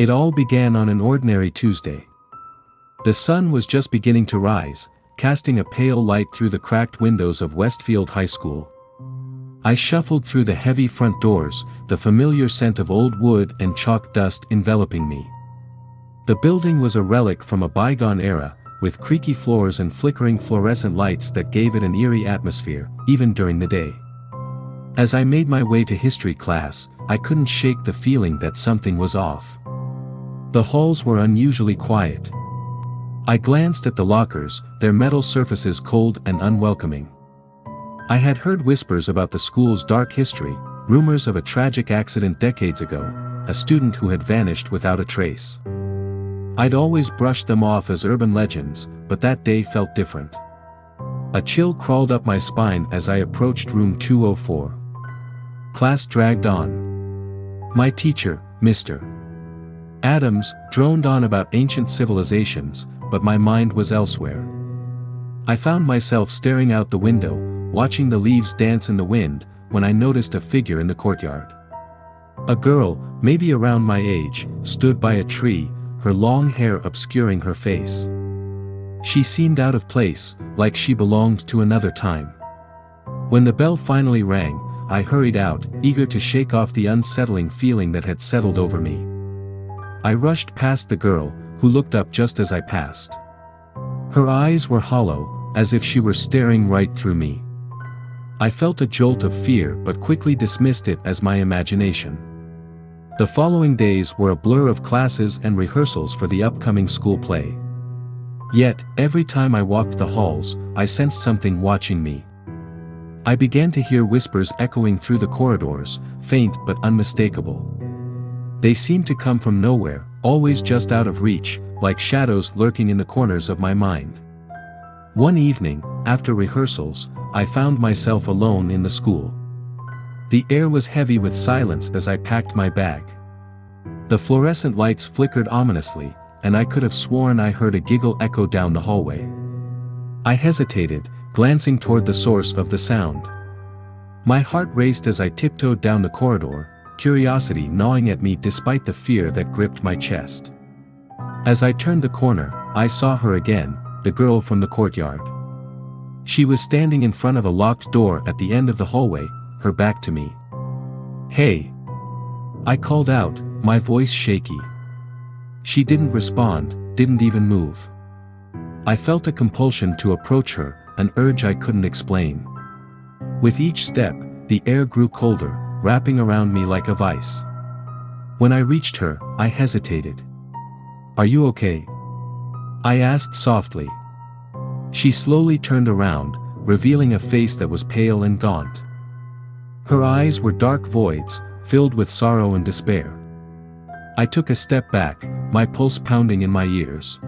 It all began on an ordinary Tuesday. The sun was just beginning to rise, casting a pale light through the cracked windows of Westfield High School. I shuffled through the heavy front doors, the familiar scent of old wood and chalk dust enveloping me. The building was a relic from a bygone era, with creaky floors and flickering fluorescent lights that gave it an eerie atmosphere, even during the day. As I made my way to history class, I couldn't shake the feeling that something was off. The halls were unusually quiet. I glanced at the lockers, their metal surfaces cold and unwelcoming. I had heard whispers about the school's dark history, rumors of a tragic accident decades ago, a student who had vanished without a trace. I'd always brushed them off as urban legends, but that day felt different. A chill crawled up my spine as I approached room 204. Class dragged on. My teacher, Mr. Adams, droned on about ancient civilizations, but my mind was elsewhere. I found myself staring out the window, watching the leaves dance in the wind, when I noticed a figure in the courtyard. A girl, maybe around my age, stood by a tree, her long hair obscuring her face. She seemed out of place, like she belonged to another time. When the bell finally rang, I hurried out, eager to shake off the unsettling feeling that had settled over me. I rushed past the girl, who looked up just as I passed. Her eyes were hollow, as if she were staring right through me. I felt a jolt of fear but quickly dismissed it as my imagination. The following days were a blur of classes and rehearsals for the upcoming school play. Yet, every time I walked the halls, I sensed something watching me. I began to hear whispers echoing through the corridors, faint but unmistakable. They seemed to come from nowhere, always just out of reach, like shadows lurking in the corners of my mind. One evening, after rehearsals, I found myself alone in the school. The air was heavy with silence as I packed my bag. The fluorescent lights flickered ominously, and I could have sworn I heard a giggle echo down the hallway. I hesitated, glancing toward the source of the sound. My heart raced as I tiptoed down the corridor, curiosity gnawing at me despite the fear that gripped my chest. As I turned the corner, I saw her again, the girl from the courtyard. She was standing in front of a locked door at the end of the hallway, her back to me. "Hey!" I called out, my voice shaky. She didn't respond, didn't even move. I felt a compulsion to approach her, an urge I couldn't explain. With each step, the air grew colder, wrapping around me like a vice. When I reached her, I hesitated. "Are you okay?" I asked softly. She slowly turned around, revealing a face that was pale and gaunt. Her eyes were dark voids, filled with sorrow and despair. I took a step back, my pulse pounding in my ears.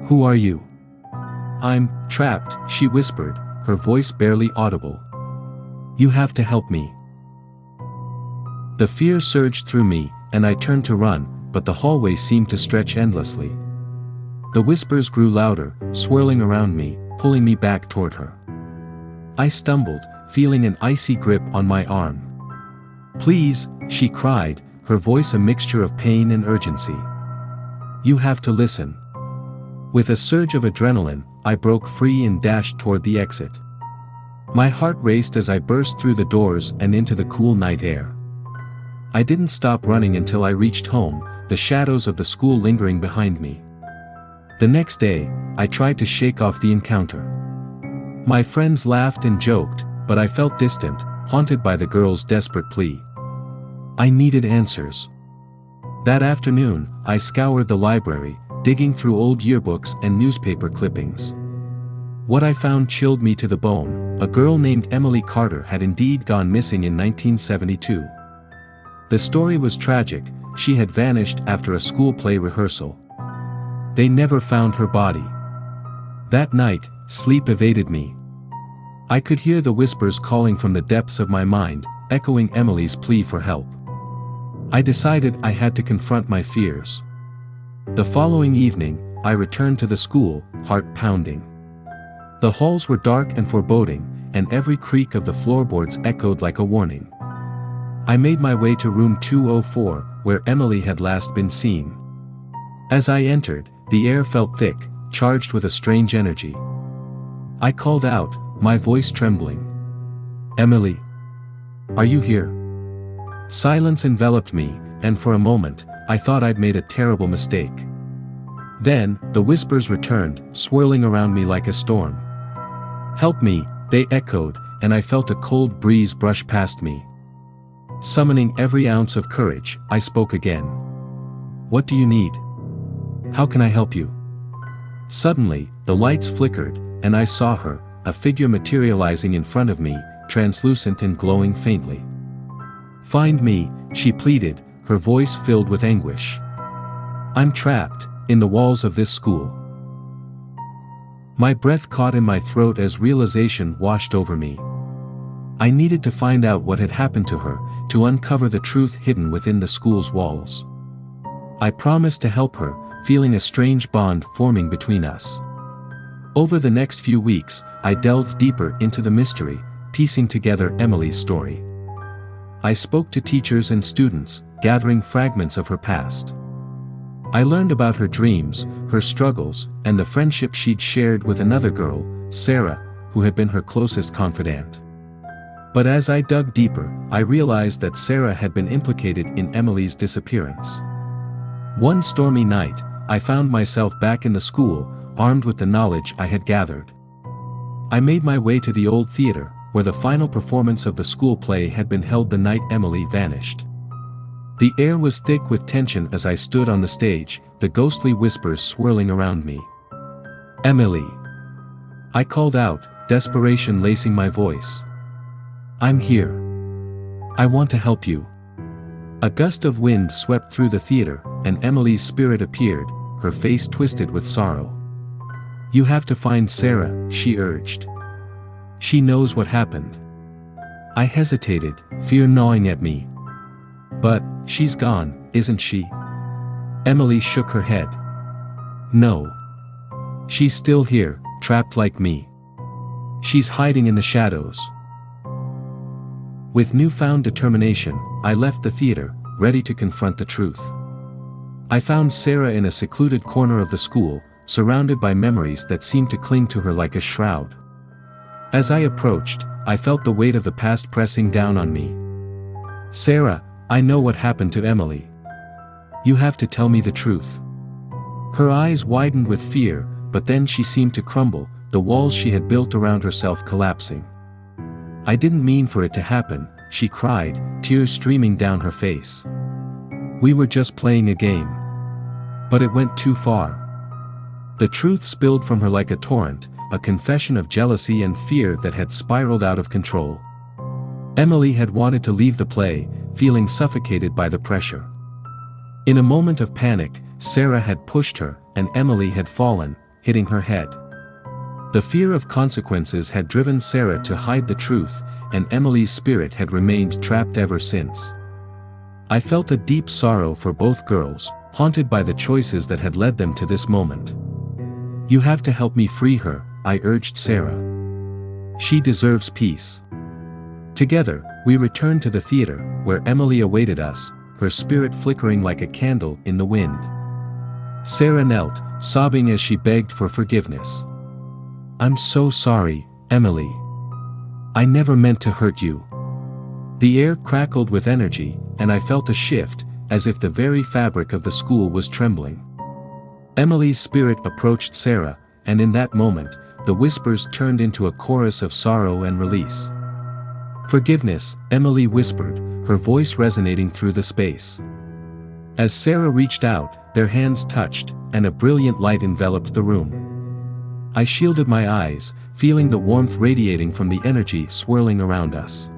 "Who are you?" "I'm trapped," she whispered, her voice barely audible. "You have to help me." The fear surged through me, and I turned to run, but the hallway seemed to stretch endlessly. The whispers grew louder, swirling around me, pulling me back toward her. I stumbled, feeling an icy grip on my arm. "Please," she cried, her voice a mixture of pain and urgency. "You have to listen." With a surge of adrenaline, I broke free and dashed toward the exit. My heart raced as I burst through the doors and into the cool night air. I didn't stop running until I reached home, the shadows of the school lingering behind me. The next day, I tried to shake off the encounter. My friends laughed and joked, but I felt distant, haunted by the girl's desperate plea. I needed answers. That afternoon, I scoured the library, digging through old yearbooks and newspaper clippings. What I found chilled me to the bone. A girl named Emily Carter had indeed gone missing in 1972. The story was tragic. She had vanished after a school play rehearsal. They never found her body. That night, sleep evaded me. I could hear the whispers calling from the depths of my mind, echoing Emily's plea for help. I decided I had to confront my fears. The following evening, I returned to the school, heart pounding. The halls were dark and foreboding, and every creak of the floorboards echoed like a warning. I made my way to room 204, where Emily had last been seen. As I entered, the air felt thick, charged with a strange energy. I called out, my voice trembling. "Emily? Are you here?" Silence enveloped me, and for a moment, I thought I'd made a terrible mistake. Then, the whispers returned, swirling around me like a storm. "Help me," they echoed, and I felt a cold breeze brush past me. Summoning every ounce of courage, I spoke again. "What do you need? How can I help you?" Suddenly, the lights flickered, and I saw her, a figure materializing in front of me, translucent and glowing faintly. "Find me," she pleaded, her voice filled with anguish. "I'm trapped in the walls of this school." My breath caught in my throat as realization washed over me. I needed to find out what had happened to her, to uncover the truth hidden within the school's walls. I promised to help her, feeling a strange bond forming between us. Over the next few weeks, I delved deeper into the mystery, piecing together Emily's story. I spoke to teachers and students, gathering fragments of her past. I learned about her dreams, her struggles, and the friendship she'd shared with another girl, Sarah, who had been her closest confidant. But as I dug deeper, I realized that Sarah had been implicated in Emily's disappearance. One stormy night, I found myself back in the school, armed with the knowledge I had gathered. I made my way to the old theater, where the final performance of the school play had been held the night Emily vanished. The air was thick with tension as I stood on the stage, the ghostly whispers swirling around me. "Emily!" I called out, desperation lacing my voice. "I'm here. I want to help you." A gust of wind swept through the theater, and Emily's spirit appeared, her face twisted with sorrow. "You have to find Sarah," she urged. "She knows what happened." I hesitated, fear gnawing at me. "But, she's gone, isn't she?" Emily shook her head. "No. She's still here, trapped like me. She's hiding in the shadows." With newfound determination, I left the theater, ready to confront the truth. I found Sarah in a secluded corner of the school, surrounded by memories that seemed to cling to her like a shroud. As I approached, I felt the weight of the past pressing down on me. "Sarah, I know what happened to Emily. You have to tell me the truth." Her eyes widened with fear, but then she seemed to crumble, the walls she had built around herself collapsing. "I didn't mean for it to happen," she cried, tears streaming down her face. "We were just playing a game. But it went too far." The truth spilled from her like a torrent, a confession of jealousy and fear that had spiraled out of control. Emily had wanted to leave the play, feeling suffocated by the pressure. In a moment of panic, Sarah had pushed her, and Emily had fallen, hitting her head. The fear of consequences had driven Sarah to hide the truth, and Emily's spirit had remained trapped ever since. I felt a deep sorrow for both girls, haunted by the choices that had led them to this moment. "You have to help me free her," I urged Sarah. "She deserves peace." Together, we returned to the theater, where Emily awaited us, her spirit flickering like a candle in the wind. Sarah knelt, sobbing as she begged for forgiveness. "I'm so sorry, Emily. I never meant to hurt you." The air crackled with energy, and I felt a shift, as if the very fabric of the school was trembling. Emily's spirit approached Sarah, and in that moment, the whispers turned into a chorus of sorrow and release. "Forgiveness," Emily whispered, her voice resonating through the space. As Sarah reached out, their hands touched, and a brilliant light enveloped the room. I shielded my eyes, feeling the warmth radiating from the energy swirling around us.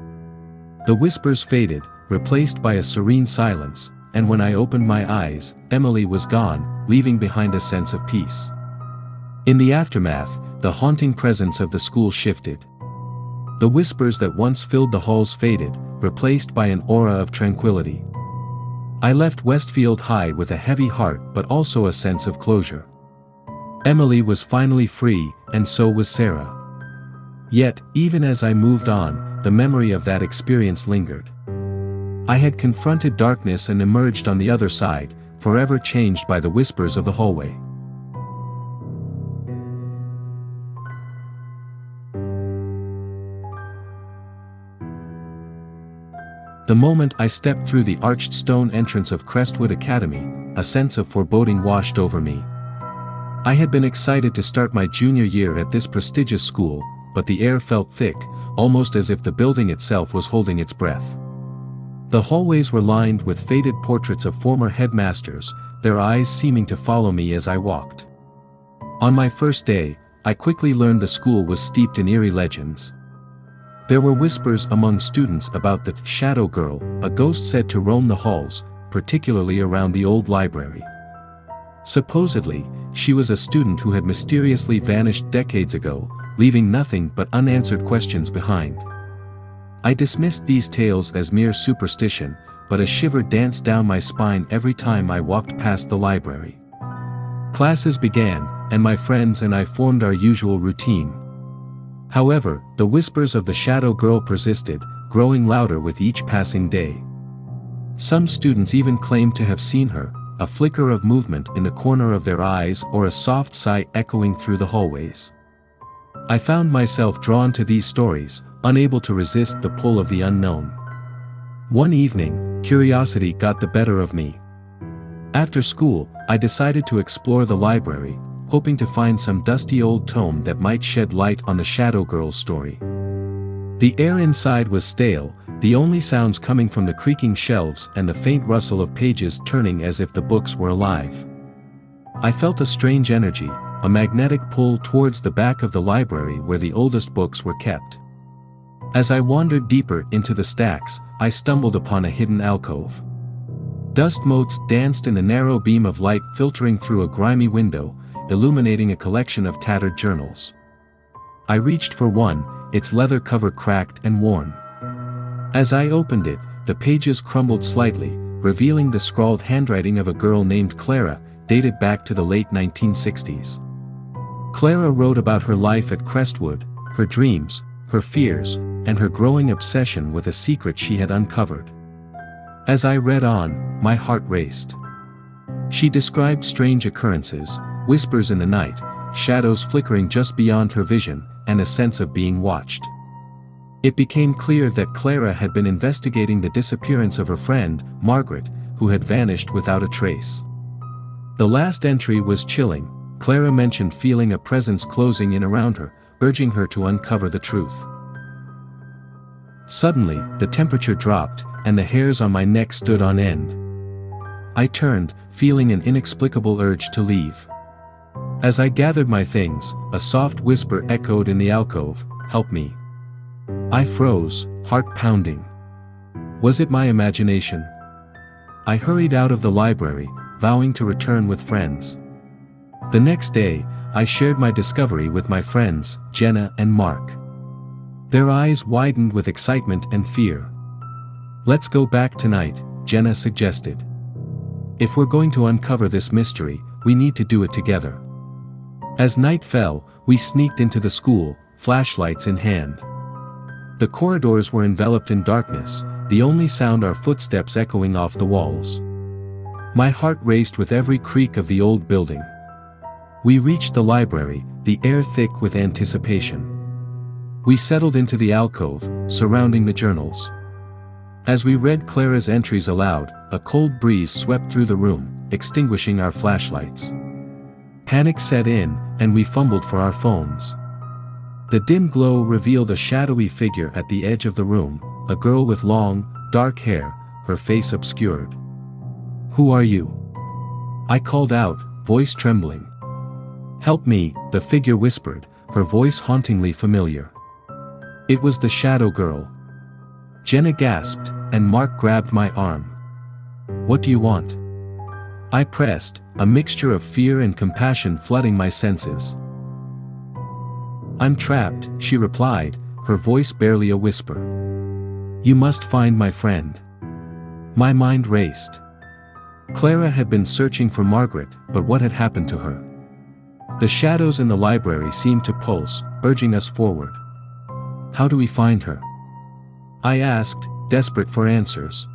The whispers faded, replaced by a serene silence, and when I opened my eyes, Emily was gone, leaving behind a sense of peace. In the aftermath, the haunting presence of the school shifted. The whispers that once filled the halls faded, replaced by an aura of tranquility. I left Westfield High with a heavy heart but also a sense of closure. Emily was finally free, and so was Sarah. Yet, even as I moved on, the memory of that experience lingered. I had confronted darkness and emerged on the other side, forever changed by the whispers of the hallway. The moment I stepped through the arched stone entrance of Crestwood Academy, a sense of foreboding washed over me. I had been excited to start my junior year at this prestigious school, but the air felt thick, almost as if the building itself was holding its breath. The hallways were lined with faded portraits of former headmasters, their eyes seeming to follow me as I walked. On my first day, I quickly learned the school was steeped in eerie legends. There were whispers among students about the Shadow Girl, a ghost said to roam the halls, particularly around the old library. Supposedly, she was a student who had mysteriously vanished decades ago, leaving nothing but unanswered questions behind. I dismissed these tales as mere superstition, but a shiver danced down my spine every time I walked past the library. Classes began, and my friends and I formed our usual routine. However, the whispers of the Shadow Girl persisted, growing louder with each passing day. Some students even claimed to have seen her, a flicker of movement in the corner of their eyes or a soft sigh echoing through the hallways. I found myself drawn to these stories, unable to resist the pull of the unknown. One evening, curiosity got the better of me. After school, I decided to explore the library, hoping to find some dusty old tome that might shed light on the Shadow Girl's story. The air inside was stale, the only sounds coming from the creaking shelves and the faint rustle of pages turning as if the books were alive. I felt a strange energy, a magnetic pull towards the back of the library where the oldest books were kept. As I wandered deeper into the stacks, I stumbled upon a hidden alcove. Dust motes danced in the narrow beam of light filtering through a grimy window, illuminating a collection of tattered journals. I reached for one, its leather cover cracked and worn. As I opened it, the pages crumbled slightly, revealing the scrawled handwriting of a girl named Clara, dated back to the late 1960s. Clara wrote about her life at Crestwood, her dreams, her fears, and her growing obsession with a secret she had uncovered. As I read on, my heart raced. She described strange occurrences, whispers in the night, shadows flickering just beyond her vision, and a sense of being watched. It became clear that Clara had been investigating the disappearance of her friend, Margaret, who had vanished without a trace. The last entry was chilling. Clara mentioned feeling a presence closing in around her, urging her to uncover the truth. Suddenly, the temperature dropped, and the hairs on my neck stood on end. I turned, feeling an inexplicable urge to leave. As I gathered my things, a soft whisper echoed in the alcove, "Help me." I froze, heart pounding. Was it my imagination? I hurried out of the library, vowing to return with friends. The next day, I shared my discovery with my friends, Jenna and Mark. Their eyes widened with excitement and fear. "Let's go back tonight," Jenna suggested. "If we're going to uncover this mystery, we need to do it together." As night fell, we sneaked into the school, flashlights in hand. The corridors were enveloped in darkness, the only sound our footsteps echoing off the walls. My heart raced with every creak of the old building. We reached the library, the air thick with anticipation. We settled into the alcove, surrounding the journals. As we read Clara's entries aloud, a cold breeze swept through the room, extinguishing our flashlights. Panic set in, and we fumbled for our phones. The dim glow revealed a shadowy figure at the edge of the room, a girl with long, dark hair, her face obscured. "Who are you?" I called out, voice trembling. "Help me," the figure whispered, her voice hauntingly familiar. It was the Shadow Girl. Jenna gasped, and Mark grabbed my arm. "What do you want?" I pressed, a mixture of fear and compassion flooding my senses. "I'm trapped," she replied, her voice barely a whisper. "You must find my friend." My mind raced. Clara had been searching for Margaret, but what had happened to her? The shadows in the library seemed to pulse, urging us forward. "How do we find her?" I asked, desperate for answers.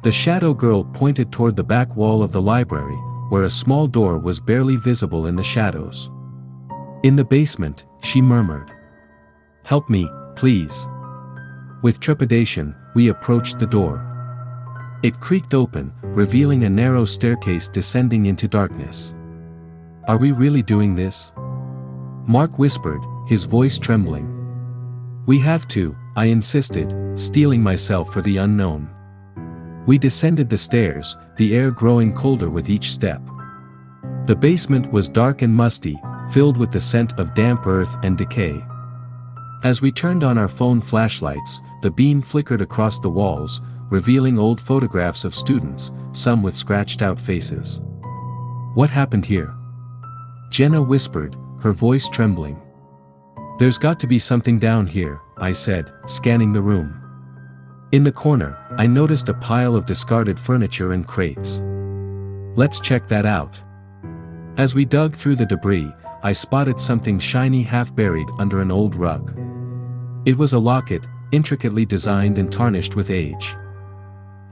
The shadow girl pointed toward the back wall of the library, where a small door was barely visible in the shadows. In the basement, she murmured. "Help me, please." With trepidation, we approached the door. It creaked open, revealing a narrow staircase descending into darkness. "Are we really doing this?" Mark whispered, his voice trembling. "We have to," I insisted, steeling myself for the unknown. We descended the stairs, the air growing colder with each step. The basement was dark and musty, filled with the scent of damp earth and decay. As we turned on our phone flashlights, the beam flickered across the walls, revealing old photographs of students, some with scratched-out faces. "What happened here?" Jenna whispered, her voice trembling. "There's got to be something down here," I said, scanning the room. In the corner, I noticed a pile of discarded furniture and crates. "Let's check that out." As we dug through the debris, I spotted something shiny half-buried under an old rug. It was a locket, intricately designed and tarnished with age.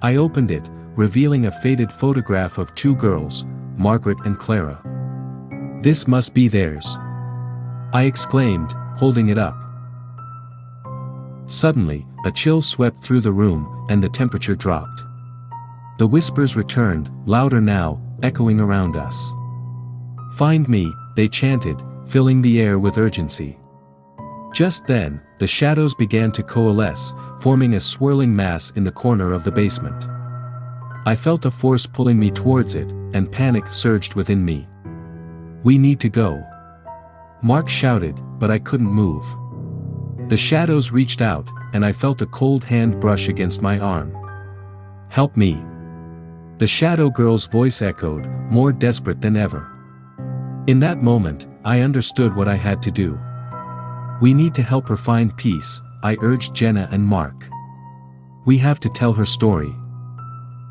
I opened it, revealing a faded photograph of two girls, Margaret and Clara. "This must be theirs," I exclaimed, holding it up. Suddenly, a chill swept through the room, and the temperature dropped. The whispers returned, louder now, echoing around us. "Find me," they chanted, filling the air with urgency. Just then, the shadows began to coalesce, forming a swirling mass in the corner of the basement. I felt a force pulling me towards it, and panic surged within me. "We need to go," Mark shouted, but I couldn't move. The shadows reached out, and I felt a cold hand brush against my arm. "Help me!" The shadow girl's voice echoed, more desperate than ever. In that moment, I understood what I had to do. "We need to help her find peace," I urged Jenna and Mark. "We have to tell her story."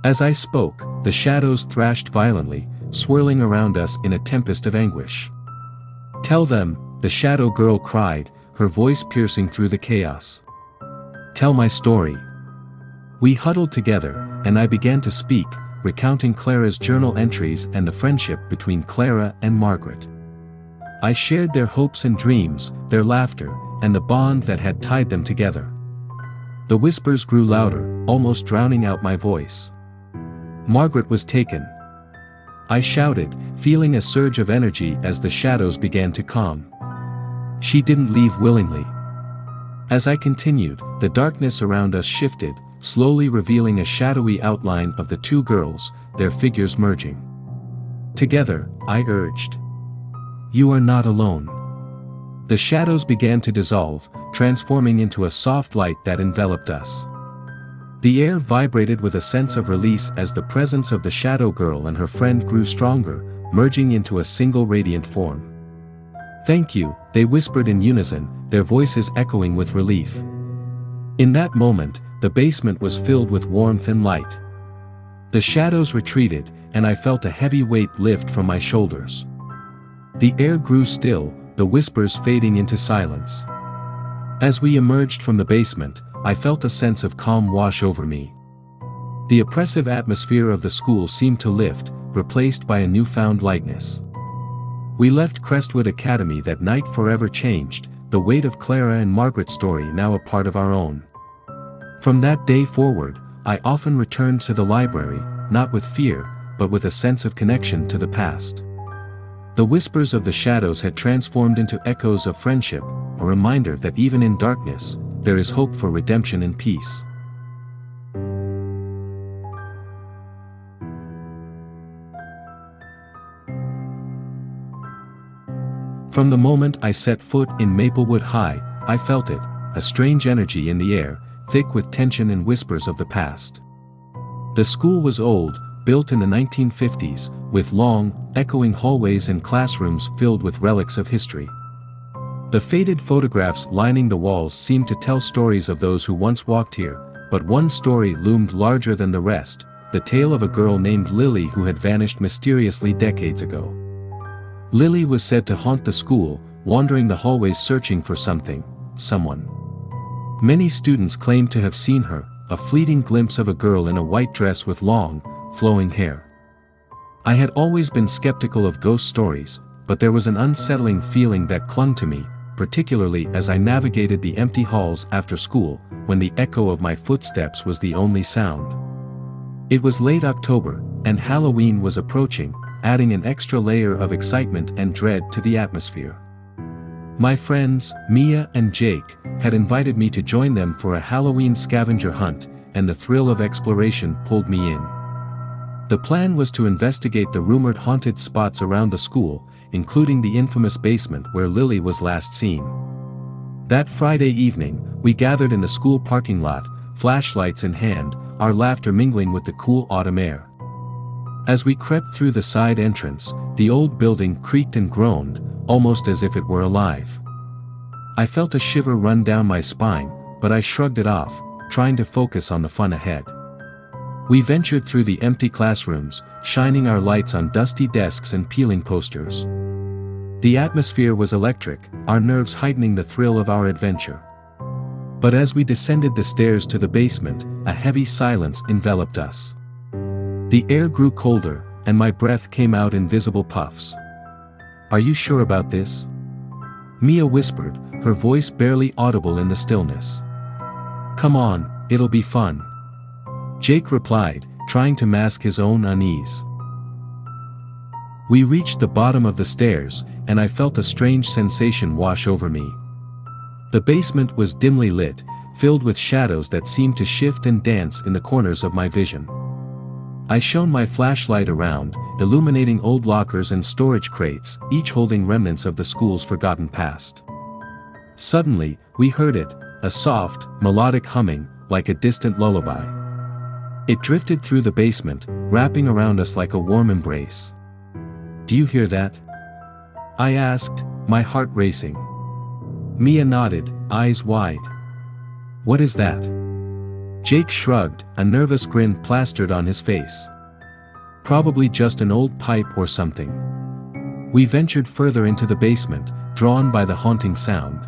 As I spoke, the shadows thrashed violently, swirling around us in a tempest of anguish. "Tell them," the shadow girl cried, her voice piercing through the chaos. "Tell my story." We huddled together, and I began to speak, recounting Clara's journal entries and the friendship between Clara and Margaret. I shared their hopes and dreams, their laughter, and the bond that had tied them together. The whispers grew louder, almost drowning out my voice. "Margaret was taken," I shouted, feeling a surge of energy as the shadows began to calm. "She didn't leave willingly." As I continued, the darkness around us shifted, slowly revealing a shadowy outline of the two girls, their figures merging. Together, I urged. "You are not alone." The shadows began to dissolve, transforming into a soft light that enveloped us. The air vibrated with a sense of release as the presence of the shadow girl and her friend grew stronger, merging into a single radiant form. "Thank you," they whispered in unison, their voices echoing with relief. In that moment, the basement was filled with warmth and light. The shadows retreated, and I felt a heavy weight lift from my shoulders. The air grew still, the whispers fading into silence. As we emerged from the basement, I felt a sense of calm wash over me. The oppressive atmosphere of the school seemed to lift, replaced by a newfound lightness. We left Crestwood Academy that night forever changed, the weight of Clara and Margaret's story now a part of our own. From that day forward, I often returned to the library, not with fear, but with a sense of connection to the past. The whispers of the shadows had transformed into echoes of friendship, a reminder that even in darkness, there is hope for redemption and peace. From the moment I set foot in Maplewood High, I felt it, a strange energy in the air, thick with tension and whispers of the past. The school was old, built in the 1950s, with long, echoing hallways and classrooms filled with relics of history. The faded photographs lining the walls seemed to tell stories of those who once walked here, but one story loomed larger than the rest, the tale of a girl named Lily who had vanished mysteriously decades ago. Lily was said to haunt the school, wandering the hallways searching for something, someone. Many students claimed to have seen her, a fleeting glimpse of a girl in a white dress with long, flowing hair. I had always been skeptical of ghost stories, but there was an unsettling feeling that clung to me, particularly as I navigated the empty halls after school, when the echo of my footsteps was the only sound. It was late October, and Halloween was approaching, adding an extra layer of excitement and dread to the atmosphere. My friends, Mia and Jake, had invited me to join them for a Halloween scavenger hunt, and the thrill of exploration pulled me in. The plan was to investigate the rumored haunted spots around the school, including the infamous basement where Lily was last seen. That Friday evening, we gathered in the school parking lot, flashlights in hand, our laughter mingling with the cool autumn air. As we crept through the side entrance, the old building creaked and groaned, almost as if it were alive. I felt a shiver run down my spine, but I shrugged it off, trying to focus on the fun ahead. We ventured through the empty classrooms, shining our lights on dusty desks and peeling posters. The atmosphere was electric, our nerves heightening the thrill of our adventure. But as we descended the stairs to the basement, a heavy silence enveloped us. The air grew colder, and my breath came out in visible puffs. "Are you sure about this?" Mia whispered, her voice barely audible in the stillness. "Come on, it'll be fun," Jake replied, trying to mask his own unease. We reached the bottom of the stairs, and I felt a strange sensation wash over me. The basement was dimly lit, filled with shadows that seemed to shift and dance in the corners of my vision. I shone my flashlight around, illuminating old lockers and storage crates, each holding remnants of the school's forgotten past. Suddenly, we heard it, a soft, melodic humming, like a distant lullaby. It drifted through the basement, wrapping around us like a warm embrace. "Do you hear that?" I asked, my heart racing. Mia nodded, eyes wide. "What is that?" Jake shrugged, a nervous grin plastered on his face. "Probably just an old pipe or something." We ventured further into the basement, drawn by the haunting sound.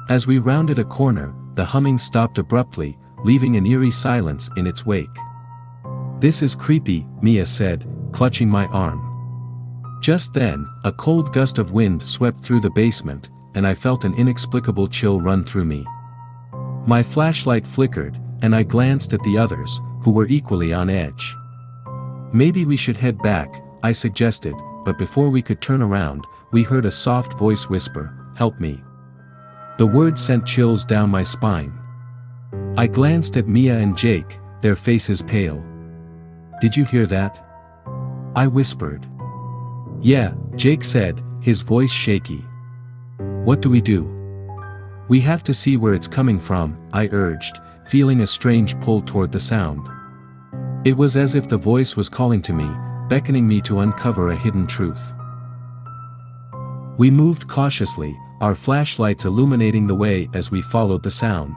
As we rounded a corner, the humming stopped abruptly, leaving an eerie silence in its wake. "This is creepy," Mia said, clutching my arm. Just then, a cold gust of wind swept through the basement, and I felt an inexplicable chill run through me. My flashlight flickered, and I glanced at the others, who were equally on edge. "Maybe we should head back," I suggested, but before we could turn around, we heard a soft voice whisper, "Help me." The word sent chills down my spine. I glanced at Mia and Jake, their faces pale. "Did you hear that?" I whispered. "Yeah," Jake said, his voice shaky. "What do we do?" "We have to see where it's coming from," I urged, feeling a strange pull toward the sound. It was as if the voice was calling to me, beckoning me to uncover a hidden truth. We moved cautiously, our flashlights illuminating the way as we followed the sound.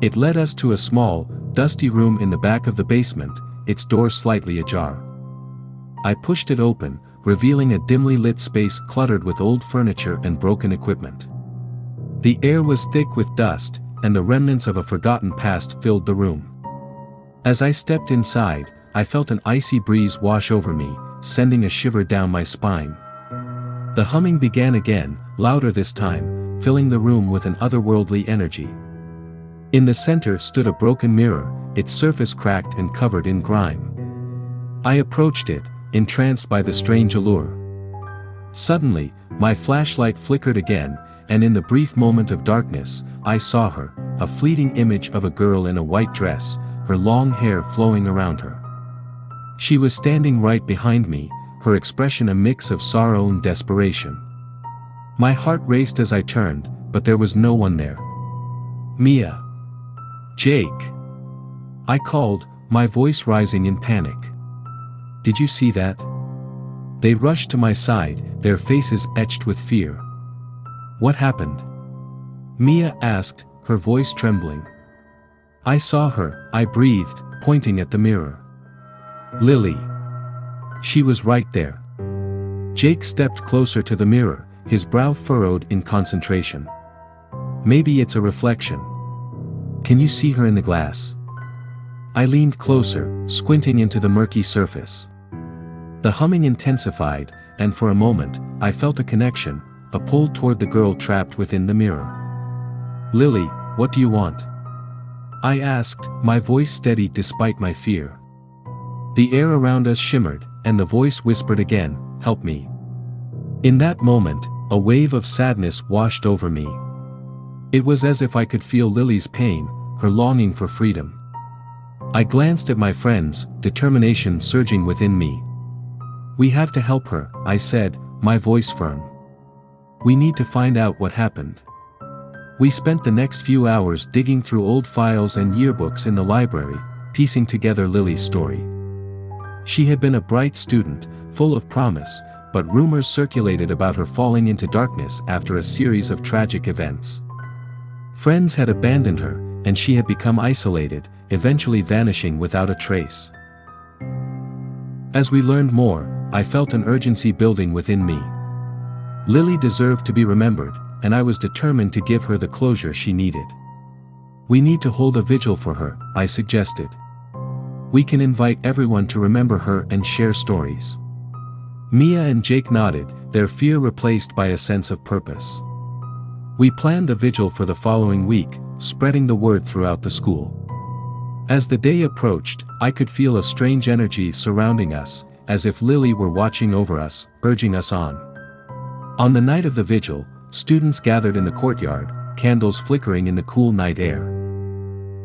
It led us to a small, dusty room in the back of the basement, its door slightly ajar. I pushed it open, revealing a dimly lit space cluttered with old furniture and broken equipment. The air was thick with dust, and the remnants of a forgotten past filled the room. As I stepped inside, I felt an icy breeze wash over me, sending a shiver down my spine. The humming began again, louder this time, filling the room with an otherworldly energy. In the center stood a broken mirror, its surface cracked and covered in grime. I approached it, entranced by the strange allure. Suddenly, my flashlight flickered again, and in the brief moment of darkness, I saw her, a fleeting image of a girl in a white dress, her long hair flowing around her. She was standing right behind me, her expression a mix of sorrow and desperation. My heart raced as I turned, but there was no one there. "Mia! Jake!" I called, my voice rising in panic. "Did you see that?" They rushed to my side, their faces etched with fear. "What happened?" Mia asked, her voice trembling. "I saw her," I breathed, pointing at the mirror. "Lily. She was right there." Jake stepped closer to the mirror, his brow furrowed in concentration. "Maybe it's a reflection." Can you see her in the glass? I leaned closer, squinting into the murky surface. The humming intensified, and for a moment, I felt a connection, a pull toward the girl trapped within the mirror. "Lily, what do you want?" I asked, my voice steady despite my fear. The air around us shimmered, and the voice whispered again, "Help me." In that moment, a wave of sadness washed over me. It was as if I could feel Lily's pain, her longing for freedom. I glanced at my friends, determination surging within me. "We have to help her," I said, my voice firm. "We need to find out what happened." We spent the next few hours digging through old files and yearbooks in the library, piecing together Lily's story. She had been a bright student, full of promise, but rumors circulated about her falling into darkness after a series of tragic events. Friends had abandoned her, and she had become isolated, eventually vanishing without a trace. As we learned more, I felt an urgency building within me. Lily deserved to be remembered, and I was determined to give her the closure she needed. "We need to hold a vigil for her," I suggested. "We can invite everyone to remember her and share stories." Mia and Jake nodded, their fear replaced by a sense of purpose. We planned the vigil for the following week, spreading the word throughout the school. As the day approached, I could feel a strange energy surrounding us, as if Lily were watching over us, urging us on. On the night of the vigil, students gathered in the courtyard, candles flickering in the cool night air.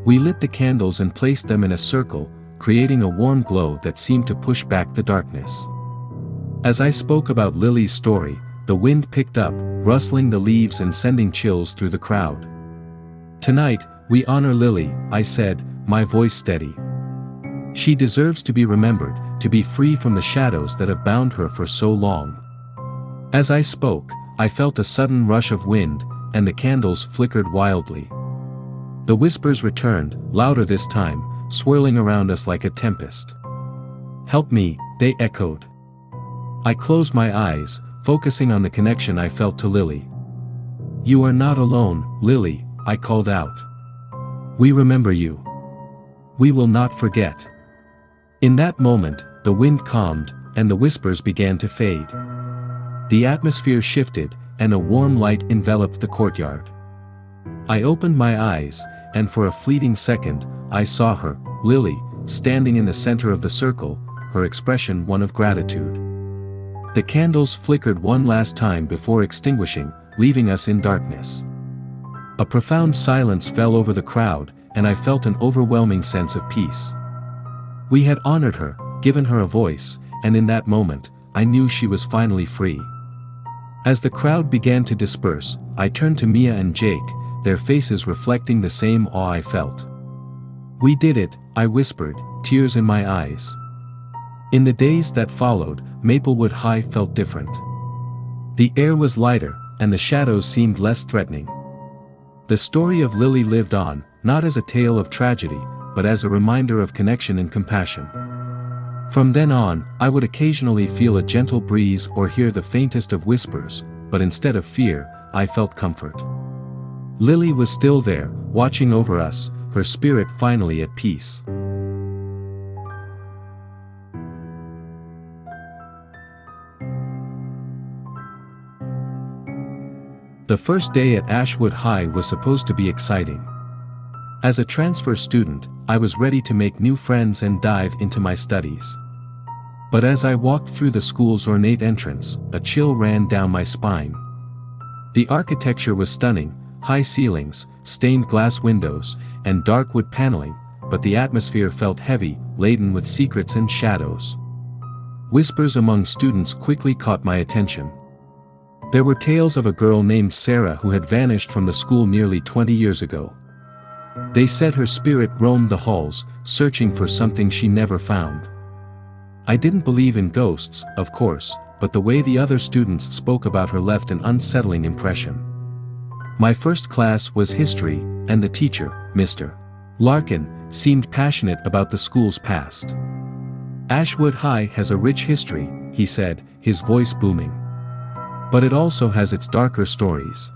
We lit the candles and placed them in a circle, creating a warm glow that seemed to push back the darkness. As I spoke about Lily's story, the wind picked up, rustling the leaves and sending chills through the crowd. "Tonight, we honor Lily," I said, my voice steady. "She deserves to be remembered, to be free from the shadows that have bound her for so long." As I spoke, I felt a sudden rush of wind, and the candles flickered wildly. The whispers returned, louder this time, swirling around us like a tempest. "Help me," they echoed. I closed my eyes, focusing on the connection I felt to Lily. "You are not alone, Lily," I called out. "We remember you. We will not forget." In that moment, the wind calmed, and the whispers began to fade. The atmosphere shifted, and a warm light enveloped the courtyard. I opened my eyes, and for a fleeting second, I saw her, Lily, standing in the center of the circle, her expression one of gratitude. The candles flickered one last time before extinguishing, leaving us in darkness. A profound silence fell over the crowd, and I felt an overwhelming sense of peace. We had honored her, given her a voice, and in that moment, I knew she was finally free. As the crowd began to disperse, I turned to Mia and Jake, their faces reflecting the same awe I felt. "We did it," I whispered, tears in my eyes. In the days that followed, Maplewood High felt different. The air was lighter, and the shadows seemed less threatening. The story of Lily lived on, not as a tale of tragedy, but as a reminder of connection and compassion. From then on, I would occasionally feel a gentle breeze or hear the faintest of whispers, but instead of fear, I felt comfort. Lily was still there, watching over us, her spirit finally at peace. The first day at Ashwood High was supposed to be exciting. As a transfer student, I was ready to make new friends and dive into my studies. But as I walked through the school's ornate entrance, a chill ran down my spine. The architecture was stunning, high ceilings, stained glass windows, and dark wood paneling, but the atmosphere felt heavy, laden with secrets and shadows. Whispers among students quickly caught my attention. There were tales of a girl named Sarah who had vanished from the school nearly 20 years ago. They said her spirit roamed the halls, searching for something she never found. I didn't believe in ghosts, of course, but the way the other students spoke about her left an unsettling impression. My first class was history, and the teacher, Mr. Larkin, seemed passionate about the school's past. "Ashwood High has a rich history," he said, his voice booming. "But it also has its darker stories.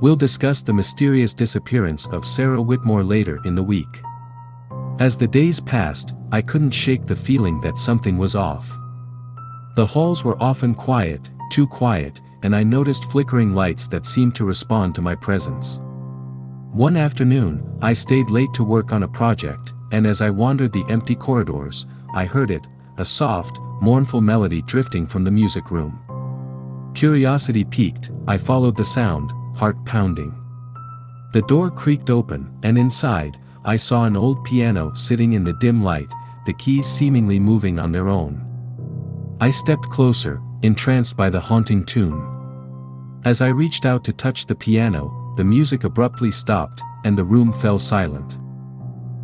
We'll discuss the mysterious disappearance of Sarah Whitmore later in the week. As the days passed, I couldn't shake the feeling that something was off. The halls were often quiet, too quiet, and I noticed flickering lights that seemed to respond to my presence. One afternoon, I stayed late to work on a project, and as I wandered the empty corridors, I heard it, a soft, mournful melody drifting from the music room. Curiosity piqued, I followed the sound, heart pounding. The door creaked open, and inside, I saw an old piano sitting in the dim light, the keys seemingly moving on their own. I stepped closer, entranced by the haunting tune. As I reached out to touch the piano, the music abruptly stopped, and the room fell silent.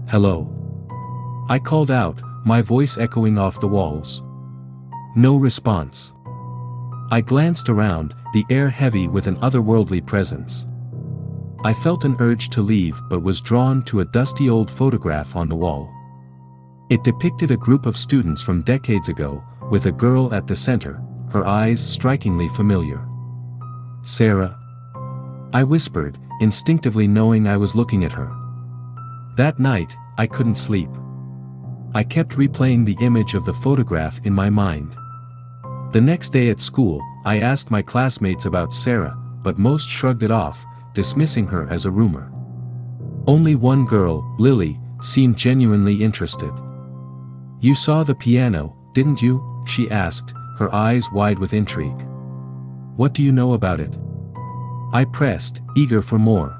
"Hello?" I called out, my voice echoing off the walls. No response. I glanced around, the air heavy with an otherworldly presence. I felt an urge to leave but was drawn to a dusty old photograph on the wall. It depicted a group of students from decades ago, with a girl at the center, her eyes strikingly familiar. "Sarah?" I whispered, instinctively knowing I was looking at her. That night, I couldn't sleep. I kept replaying the image of the photograph in my mind. The next day at school, I asked my classmates about Sarah, but most shrugged it off, dismissing her as a rumor. Only one girl, Lily, seemed genuinely interested. "You saw the piano, didn't you?" she asked, her eyes wide with intrigue. "What do you know about it?" I pressed, eager for more.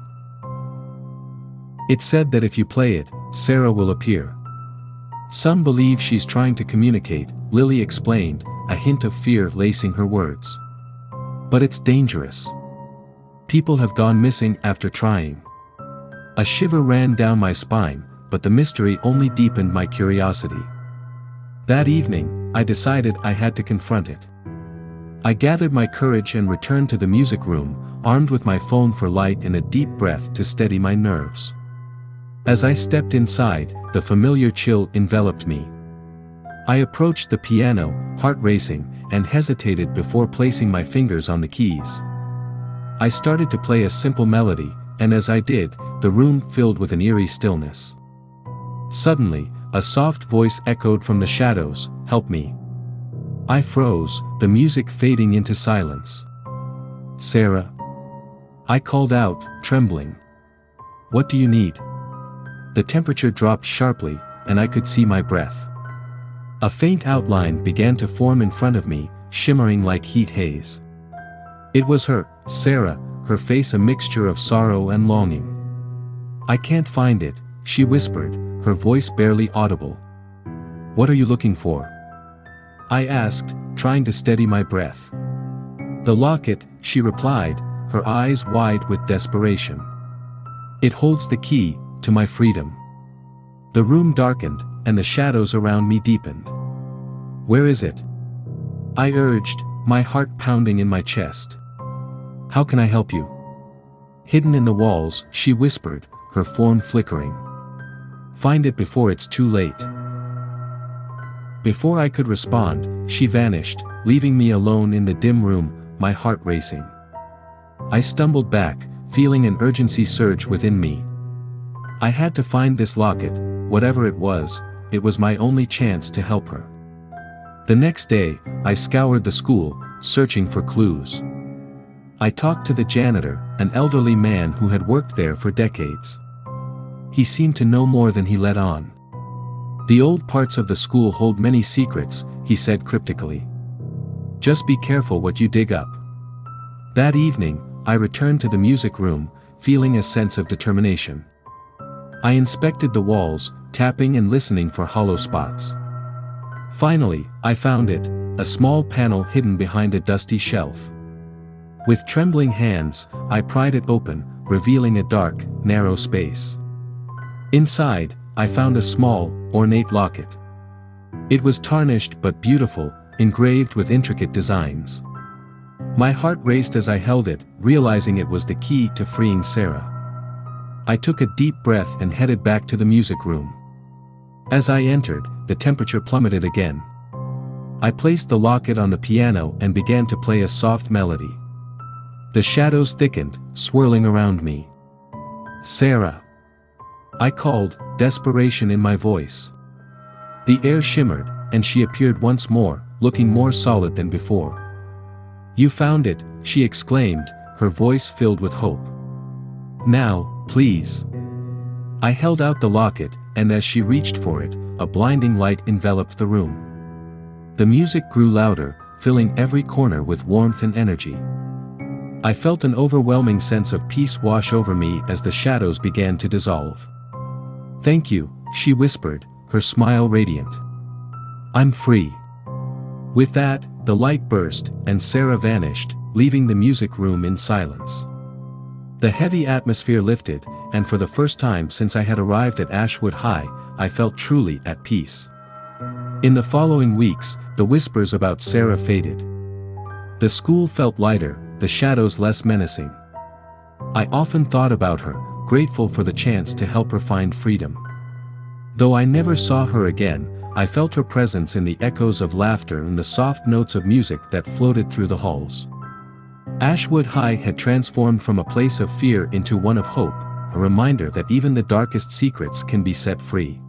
"It said that if you play it, Sarah will appear. Some believe she's trying to communicate," Lily explained, a hint of fear lacing her words. "But it's dangerous. People have gone missing after trying." A shiver ran down my spine, but the mystery only deepened my curiosity. That evening, I decided I had to confront it. I gathered my courage and returned to the music room, armed with my phone for light and a deep breath to steady my nerves. As I stepped inside, the familiar chill enveloped me. I approached the piano, heart racing, and hesitated before placing my fingers on the keys. I started to play a simple melody, and as I did, the room filled with an eerie stillness. Suddenly, a soft voice echoed from the shadows, "Help me." I froze, the music fading into silence. "Sarah?" I called out, trembling. "What do you need?" The temperature dropped sharply, and I could see my breath. A faint outline began to form in front of me, shimmering like heat haze. It was her, Sarah, her face a mixture of sorrow and longing. "I can't find it," she whispered, her voice barely audible. "What are you looking for?" I asked, trying to steady my breath. "The locket," she replied, her eyes wide with desperation. "It holds the key to my freedom." The room darkened, and the shadows around me deepened. "Where is it?" I urged, my heart pounding in my chest. "How can I help you?" "Hidden in the walls," she whispered, her form flickering. "Find it before it's too late." Before I could respond, she vanished, leaving me alone in the dim room, my heart racing. I stumbled back, feeling an urgency surge within me. I had to find this locket, whatever it was my only chance to help her. The next day, I scoured the school, searching for clues. I talked to the janitor, an elderly man who had worked there for decades. He seemed to know more than he let on. "The old parts of the school hold many secrets," he said cryptically. "Just be careful what you dig up." That evening, I returned to the music room, feeling a sense of determination. I inspected the walls, tapping and listening for hollow spots. Finally, I found it, a small panel hidden behind a dusty shelf. With trembling hands, I pried it open, revealing a dark, narrow space. Inside, I found a small, ornate locket. It was tarnished but beautiful, engraved with intricate designs. My heart raced as I held it, realizing it was the key to freeing Sarah. I took a deep breath and headed back to the music room. As I entered, the temperature plummeted again. I placed the locket on the piano and began to play a soft melody. The shadows thickened, swirling around me. "Sarah!" I called, desperation in my voice. The air shimmered, and she appeared once more, looking more solid than before. "You found it," she exclaimed, her voice filled with hope. "Now, please." I held out the locket, and as she reached for it, a blinding light enveloped the room. The music grew louder, filling every corner with warmth and energy. I felt an overwhelming sense of peace wash over me as the shadows began to dissolve. "Thank you," she whispered, her smile radiant. "I'm free." With that, the light burst, and Sarah vanished, leaving the music room in silence. The heavy atmosphere lifted, and for the first time since I had arrived at Ashwood High, I felt truly at peace. In the following weeks, the whispers about Sarah faded. The school felt lighter, the shadows less menacing. I often thought about her, grateful for the chance to help her find freedom. Though I never saw her again, I felt her presence in the echoes of laughter and the soft notes of music that floated through the halls. Ashwood High had transformed from a place of fear into one of hope, a reminder that even the darkest secrets can be set free.